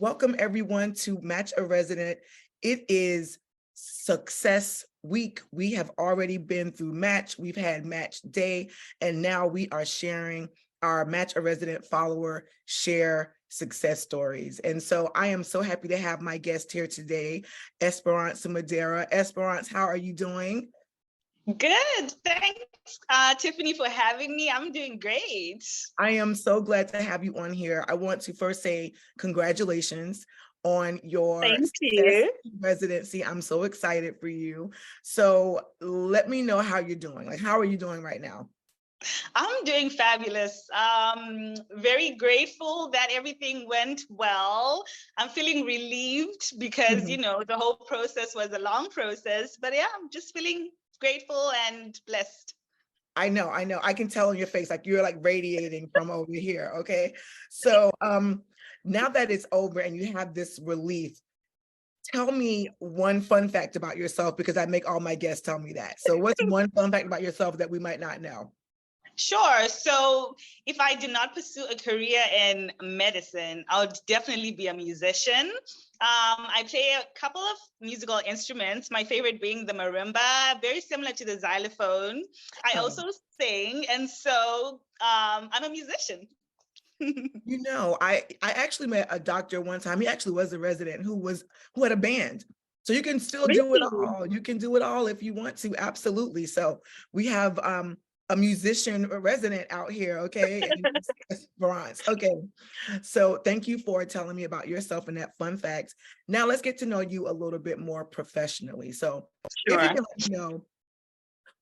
Welcome everyone to Match a Resident. It is success week. We have already been through match. We've had match day, and now we are sharing our Match a Resident follower share success stories. And so I am so happy to have my guest here today, Esperance Madera. Esperance, how are you doing? Good. Thanks, Tiffany, for having me. I'm doing great. I am so glad to have you on here. I want to first say congratulations on your Thank success you. residency. I'm so excited for you. So let me know how you're doing. Like, how are you doing right now? I'm doing fabulous. Very grateful that everything went well. I'm feeling relieved because, the whole process was a long process. But yeah, I'm just feeling grateful and blessed. I know. I can tell on your face, like you're like radiating from over here. Okay. So now that it's over and you have this relief, tell me one fun fact about yourself, because I make all my guests tell me that. So what's one fun fact about yourself that we might not know? Sure. So if I did not pursue a career in medicine, I would definitely be a musician. I play a couple of musical instruments, my favorite being the marimba, very similar to the xylophone. I also sing, and so I'm a musician. I actually met a doctor one time. He actually was a resident who had a band. So you can still do it all. You can do it all if you want to. Absolutely. So we have a musician resident out here, okay? Esperance. Okay. So thank you for telling me about yourself and that fun fact. Now let's get to know you a little bit more professionally. So Sure. If you can let me know,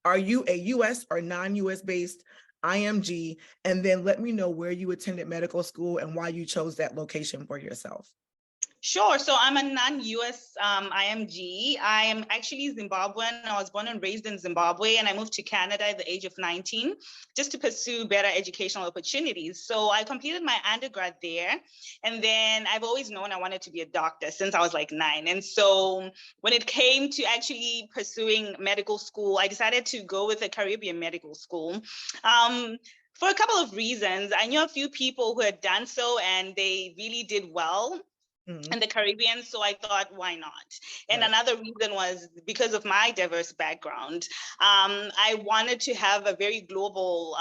are you a US or non-US based IMG? And then let me know where you attended medical school and why you chose that location for yourself. Sure. So I'm a non-US IMG. I am actually Zimbabwean. I was born and raised in Zimbabwe, and I moved to Canada at the age of 19 just to pursue better educational opportunities. So I completed my undergrad there. And then I've always known I wanted to be a doctor since I was like 9. And so when it came to actually pursuing medical school, I decided to go with a Caribbean medical school. For a couple of reasons. I knew a few people who had done so, and they really did well in the Caribbean. So I thought, why not? And another reason was because of my diverse background. I wanted to have a very global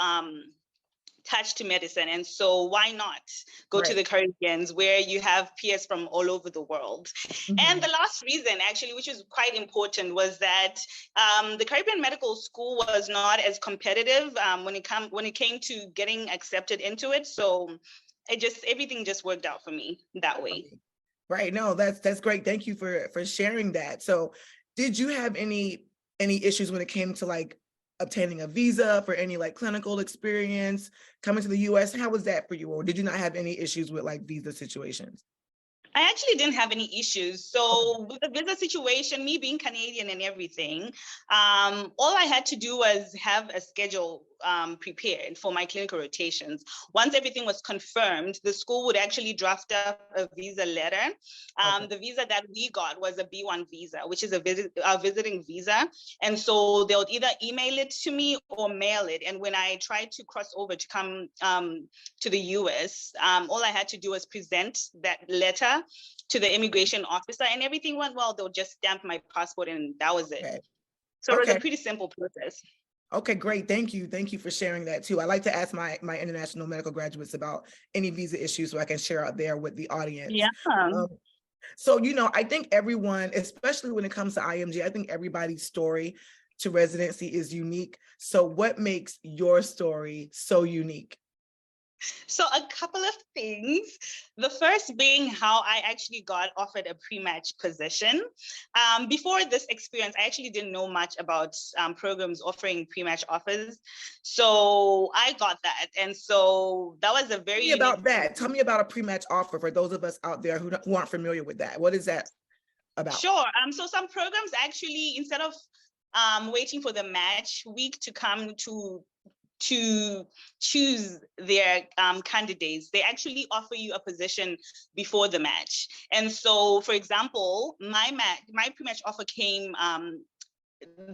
touch to medicine. And so why not go to the Caribbeans, where you have peers from all over the world? And the last reason, actually, which is quite important, was that the Caribbean Medical School was not as competitive when it came to getting accepted into it. So everything just worked out for me that way. Right. No, that's great. Thank you for sharing that. So did you have any issues when it came to like obtaining a visa for any like clinical experience coming to the US? How was that for you? Or did you not have any issues with like visa situations? I actually didn't have any issues. So with the visa situation, me being Canadian and everything, all I had to do was have a schedule prepared for my clinical rotations. Once everything was confirmed, the school would actually draft up a visa letter. The visa that we got was a B1 visa, which is a visiting visa. And so they would either email it to me or mail it. And when I tried to cross over to come to the US, all I had to do was present that letter to the immigration officer, and everything went well. They'll just stamp my passport, and that was it. So it was a pretty simple process. Okay, great. Thank you. Thank you for sharing that too. I like to ask my international medical graduates about any visa issues so I can share out there with the audience. Yeah. So, I think everyone, especially when it comes to IMG, I think everybody's story to residency is unique. So what makes your story so unique? So a couple of things. The first being how I actually got offered a pre-match position. Before this experience, I actually didn't know much about programs offering pre-match offers. So I got that. And so that was a very Tell me about a pre-match offer for those of us out there who aren't familiar with that. What is that about? Sure. So some programs actually, instead of waiting for the match week to come to choose their candidates, they actually offer you a position before the match. And so, for example, my pre-match offer came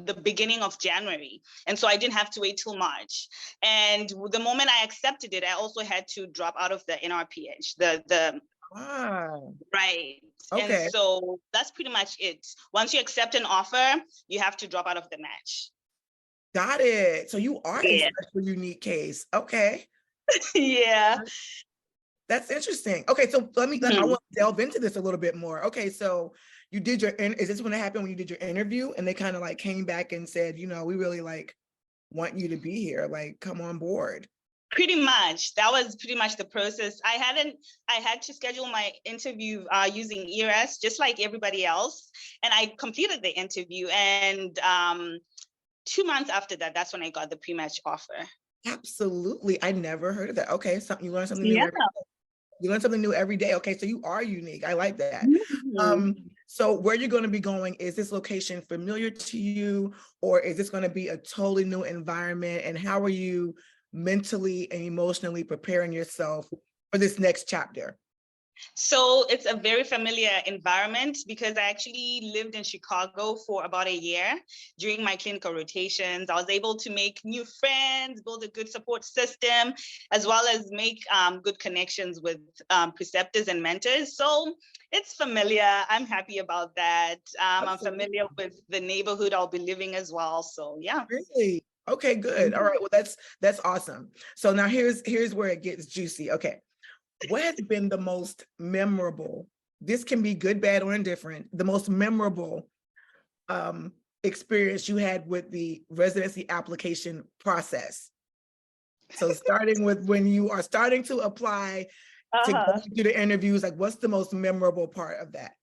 the beginning of January. And so I didn't have to wait till March. And the moment I accepted it, I also had to drop out of the NRPH, the Ah, Right. And okay. so that's pretty much it. Once you accept an offer, you have to drop out of the match. Got it. So you are a Yeah. special unique case. Okay. Yeah. That's interesting. Okay, so I Mhm. want to delve into this a little bit more. Okay, so you did is this when it happened when you did your interview and they kind of like came back and said, we really like want you to be here, like come on board. Pretty much. That was pretty much the process. I had to schedule my interview using ERS, just like everybody else. And I completed the interview. And 2 months after that, that's when I got the pre-match offer. Absolutely. I never heard of that. Okay, something you learn something new Yeah. you learn something new every day. Okay, so you are unique. I like that. Mhm. So where you're going to be going, is this location familiar to you, or is this going to be a totally new environment? And how are you mentally and emotionally preparing yourself for this next chapter? So it's a very familiar environment because I actually lived in Chicago for about a year during my clinical rotations. I was able to make new friends, build a good support system, as well as make good connections with preceptors and mentors. So it's familiar. I'm happy about that. I'm familiar with the neighborhood I'll be living as well. So yeah. Really? Okay, good. All right. Well, that's awesome. So now here's where it gets juicy. Okay. What has been the most memorable? This can be good, bad, or indifferent. The most memorable experience you had with the residency application process. So starting with when you are starting to apply to go through the interviews, like what's the most memorable part of that?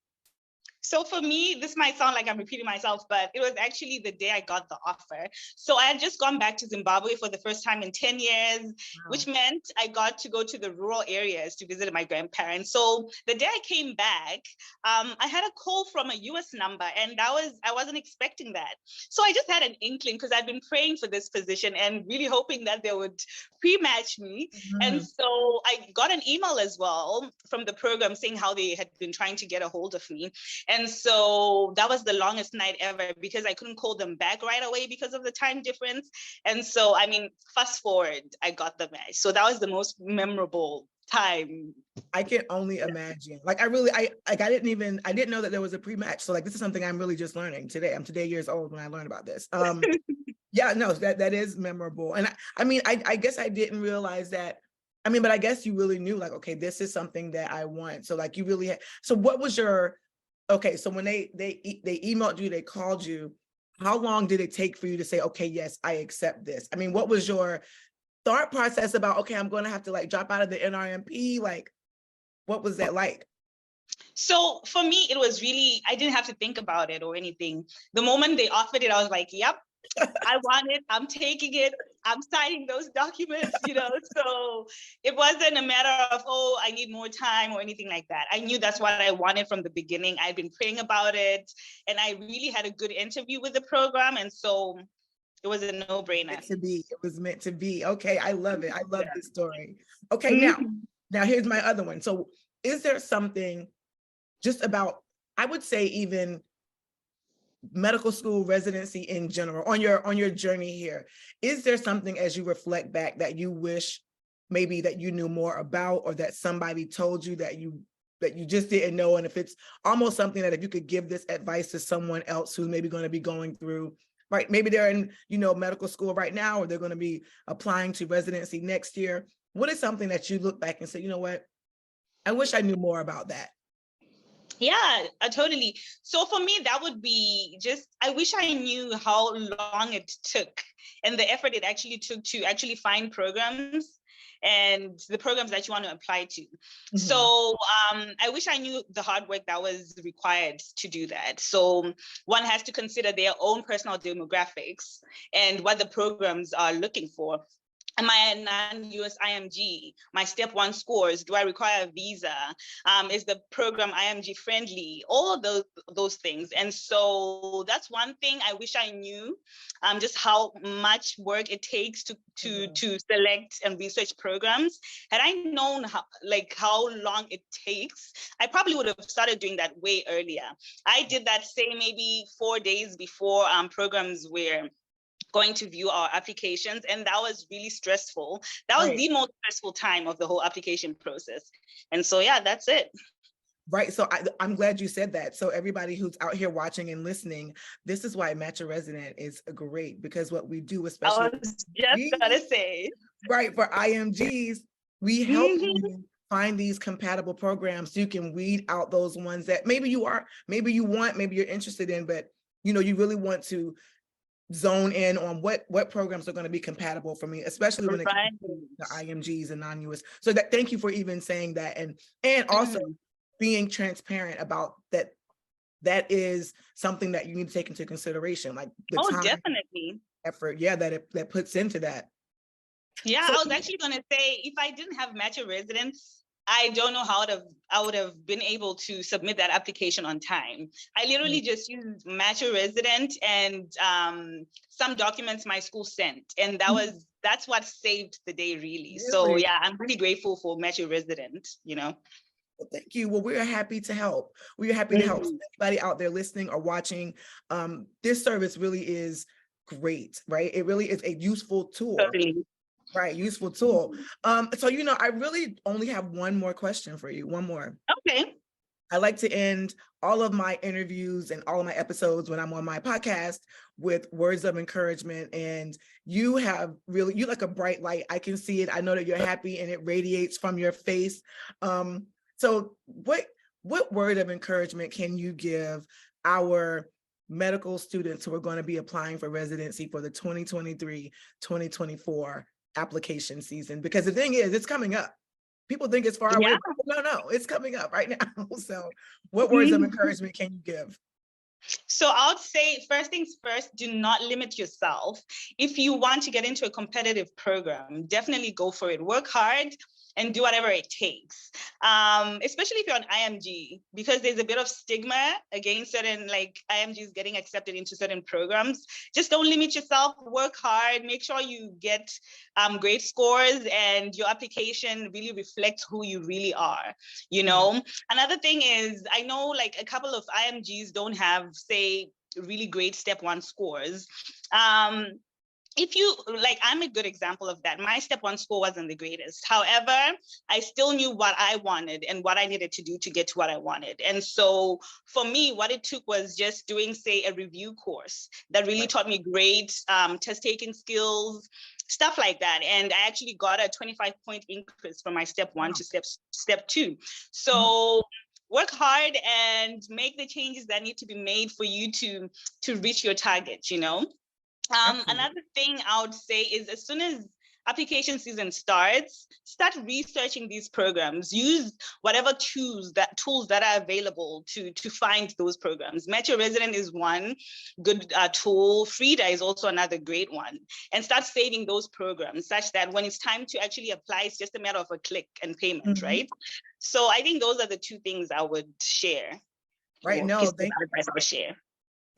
So for me, this might sound like I'm repeating myself, but it was actually the day I got the offer. So I had just gone back to Zimbabwe for the first time in 10 years, which meant I got to go to the rural areas to visit my grandparents. So the day I came back, I had a call from a US number, and I wasn't expecting that. So I just had an inkling because I've been praying for this position and really hoping that they would pre-match me. And so I got an email as well from the program saying how they had been trying to get a hold of me. And so that was the longest night ever because I couldn't call them back right away because of the time difference. And so, I mean, fast forward, I got the match. So that was the most memorable time. I can only imagine. Like I didn't know that there was a pre-match. So like this is something I'm really just learning today. I'm today years old when I learned about this. Yeah, no, that is memorable. And I guess I didn't realize that. But I guess you really knew like, okay, this is something that I want. So like you really so what was your okay, so when they emailed you, they called you, how long did it take for you to say, okay, yes, I accept this? What was your thought process about, okay, I'm going to have to like drop out of the NRMP? Like, what was that like? So for me, it was really, I didn't have to think about it or anything. The moment they offered it, I was like, yep, I want it. I'm taking it. I'm signing those documents, So it wasn't a matter of, oh, I need more time or anything like that. I knew that's what I wanted from the beginning. I'd been praying about it, and I really had a good interview with the program. And so it was a no-brainer. It was meant to be. Okay, I love it. I love this story. Okay, Mm-hmm. now here's my other one. So is there something just about, I would say even medical school residency in general, on your journey here, is there something as you reflect back that you wish maybe that you knew more about, or that somebody told you that you just didn't know? And if it's almost something that if you could give this advice to someone else who's maybe going to be going through, right, maybe they're in medical school right now, or they're going to be applying to residency next year, what is something that you look back and say, you know what, I wish I knew more about that? Yeah, totally. So for me, that would be just, I wish I knew how long it took and the effort it actually took to actually find programs and the programs that you want to apply to. Mm-hmm. So I wish I knew the hard work that was required to do that. So one has to consider their own personal demographics and what the programs are looking for. Am I a non-US IMG? My step one scores, do I require a visa? Is the program IMG friendly? All of those things. And so that's one thing I wish I knew, just how much work it takes to select and research programs. Had I known how long it takes, I probably would have started doing that way earlier. I did that, say, maybe 4 days before programs were going to view our applications, and that was really stressful. That was the most stressful time of the whole application process. And so, yeah, that's it. Right. So I'm glad you said that. So everybody who's out here watching and listening, this is why Match a Resident is great, because what we do, especially I was just gonna say, right, for IMGs, we help you find these compatible programs so you can weed out those ones that maybe you want, maybe you're interested in, but you know, you really want to zone in on what programs are going to be compatible for me, especially when it comes to the IMGs and non-US. So that, thank you for even saying that, and also being transparent about that. That is something that you need to take into consideration, like the time, definitely, effort, that puts into that. Yeah, so, I was actually going to say, if I didn't have Match a Resident, I don't know how I would have been able to submit that application on time. I literally just used Match a Resident and some documents my school sent, and that's what saved the day, really. So yeah, I'm really grateful for Match a Resident, you know. Well, thank you. Well, we're happy to help. We're happy to help. So anybody out there listening or watching, this service really is great, right? It really is a useful tool. Totally. Right, useful tool. So, you know, I really only have one more question for you. One more. Okay. I like to end all of my interviews and all of my episodes when I'm on my podcast with words of encouragement. And you like a bright light. I can see it. I know that you're happy and it radiates from your face. So what word of encouragement can you give our medical students who are going to be applying for residency for the 2023-2024 application season? Because the thing is, it's coming up. People think it's far away, but no, it's coming up right now. So what words of encouragement can you give? So I would say, first things first, do not limit yourself. If you want to get into a competitive program, definitely go for it. Work hard and do whatever it takes, especially if you're on IMG, because there's a bit of stigma against certain IMGs getting accepted into certain programs. Just don't limit yourself, work hard, make sure you get great scores and your application really reflects who you really are, you know? Another thing is, I know a couple of IMGs don't have, say, really great step 1 scores. If you I'm a good example of that. My step 1 score wasn't the greatest. However, I still knew what I wanted and what I needed to do to get to what I wanted. And so for me, what it took was just doing, say, a review course that really taught me great test taking skills, stuff like that. And I actually got a 25-point increase from my step 1 to step 2. So work hard and make the changes that need to be made for you to reach your target, you know? Another thing I would say is, as soon as application season starts, start researching these programs. Use whatever tools that are available to find those programs. Match a Resident is one good tool. Frida is also another great one. And start saving those programs such that when it's time to actually apply, it's just a matter of a click and payment, right? So I think those are the 2 things I would share. Right. No, thank you. I would share.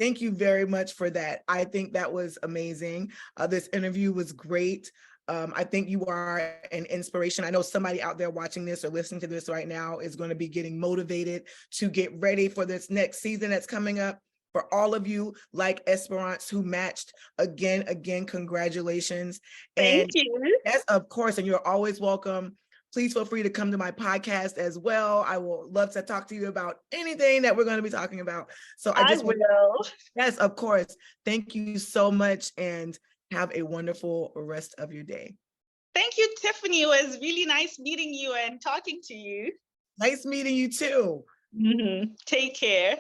Thank you very much for that. I think that was amazing. This interview was great. I think you are an inspiration. I know somebody out there watching this or listening to this right now is going to be getting motivated to get ready for this next season that's coming up. For all of you like Esperance who matched again, congratulations. Thank you. Yes, of course, and you're always welcome. Please feel free to come to my podcast as well. I will love to talk to you about anything that we're going to be talking about. So I will. Yes, of course. Thank you so much and have a wonderful rest of your day. Thank you, Tiffany. It was really nice meeting you and talking to you. Nice meeting you too. Take care.